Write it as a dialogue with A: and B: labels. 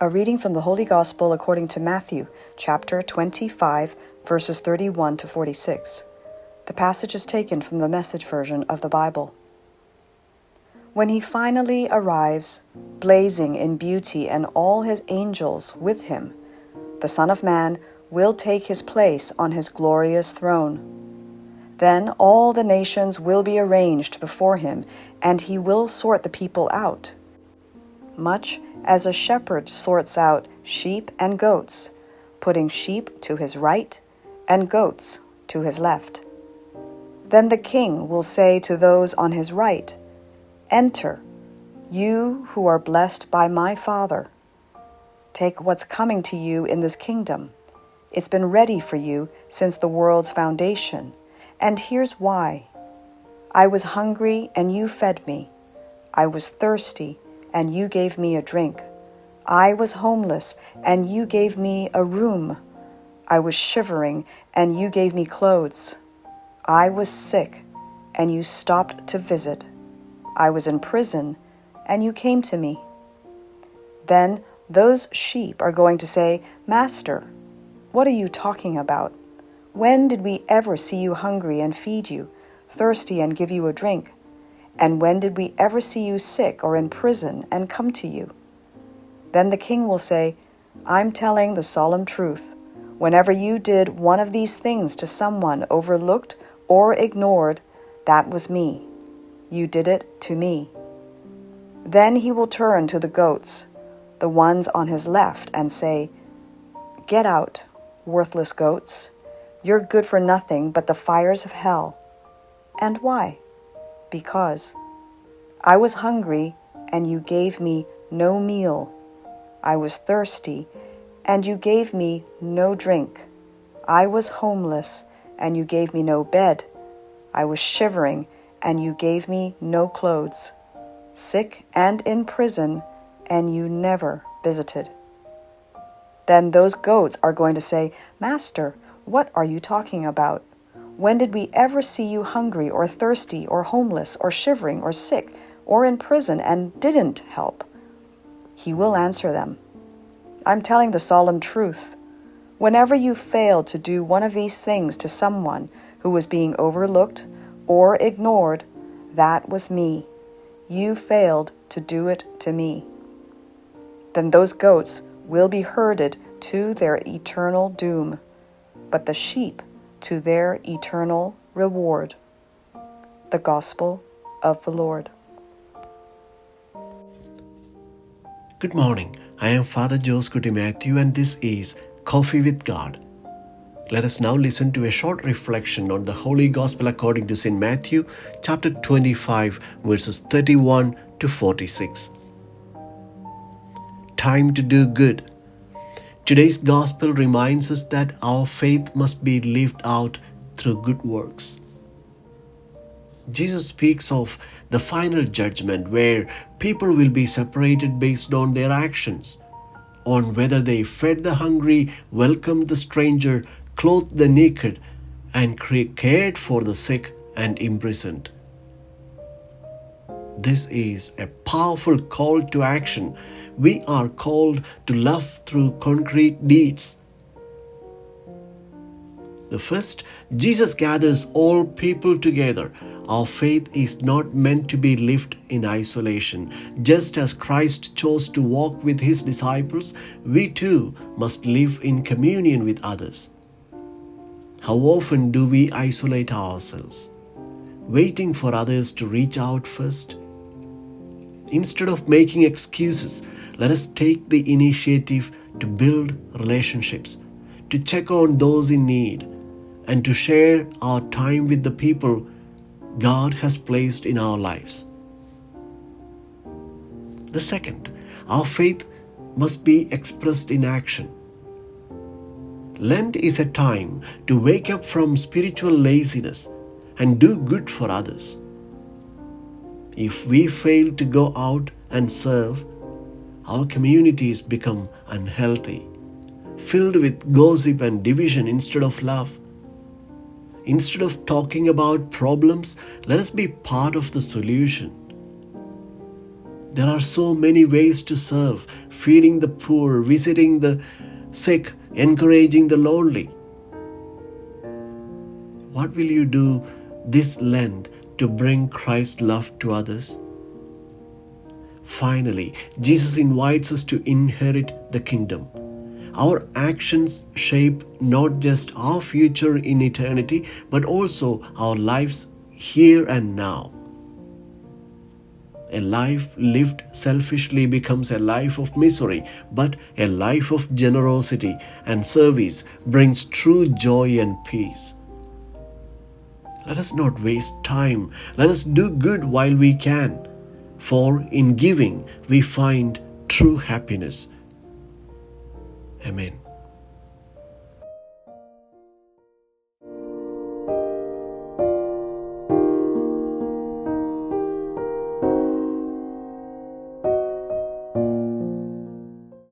A: A reading from the Holy Gospel according to Matthew, chapter 25, verses 31 to 46. The passage is taken from the Message version of the Bible. When he finally arrives, blazing in beauty and all his angels with him, the Son of Man will take his place on his glorious throne. Then all the nations will be arranged before him, and he will sort the people out, much as a shepherd sorts out sheep and goats, putting sheep to his right and goats to his left. Then the king will say to those on his right, "Enter, you who are blessed by my Father. Take what's coming to you in this kingdom. It's been ready for you since the world's foundation, and here's why. I was hungry and you fed me. I was thirsty and you gave me a drink. I was homeless, and you gave me a room. I was shivering, and you gave me clothes. I was sick, and you stopped to visit. I was in prison, and you came to me." Then those sheep are going to say, "Master, what are you talking about? When did we ever see you hungry and feed you, thirsty and give you a drink? And when did we ever see you sick or in prison and come to you?" Then the king will say, "I'm telling the solemn truth. Whenever you did one of these things to someone overlooked or ignored, that was me. You did it to me." Then he will turn to the goats, the ones on his left, and say, "Get out, worthless goats. You're good for nothing but the fires of hell." And why? Because I was hungry, and you gave me no meal. I was thirsty, and you gave me no drink. I was homeless, and you gave me no bed. I was shivering, and you gave me no clothes. Sick and in prison, and you never visited. Then those goats are going to say, "Master, what are you talking about? When did we ever see you hungry or thirsty or homeless or shivering or sick or in prison and didn't help?" He will answer them, "I'm telling the solemn truth. Whenever you failed to do one of these things to someone who was being overlooked or ignored, that was me. You failed to do it to me." Then those goats will be herded to their eternal doom, but the sheep to their eternal reward. The Gospel of the Lord.
B: Good morning. I am Father Joseph Matthew, and this is Coffee with God. Let us now listen to a short reflection on the Holy Gospel according to St. Matthew, chapter 25, verses 31 to 46. Time to do good. Today's Gospel reminds us that our faith must be lived out through good works. Jesus speaks of the final judgment where people will be separated based on their actions, on whether they fed the hungry, welcomed the stranger, clothed the naked, and cared for the sick and imprisoned. This is a powerful call to action. We are called to love through concrete deeds. The first, Jesus gathers all people together. Our faith is not meant to be lived in isolation. Just as Christ chose to walk with his disciples, we too must live in communion with others. How often do we isolate ourselves, waiting for others to reach out first? Instead of making excuses, let us take the initiative to build relationships, to check on those in need, and to share our time with the people God has placed in our lives. The second, our faith must be expressed in action. Lent is a time to wake up from spiritual laziness and do good for others. If we fail to go out and serve, our communities become unhealthy, filled with gossip and division instead of love. Instead of talking about problems, let us be part of the solution. There are so many ways to serve: feeding the poor, visiting the sick, encouraging the lonely. What will you do this Lent to bring Christ's love to others? Finally, Jesus invites us to inherit the kingdom. Our actions shape not just our future in eternity, but also our lives here and now. A life lived selfishly becomes a life of misery, but a life of generosity and service brings true joy and peace. Let us not waste time. Let us do good while we can, for in giving we find true happiness. Amen.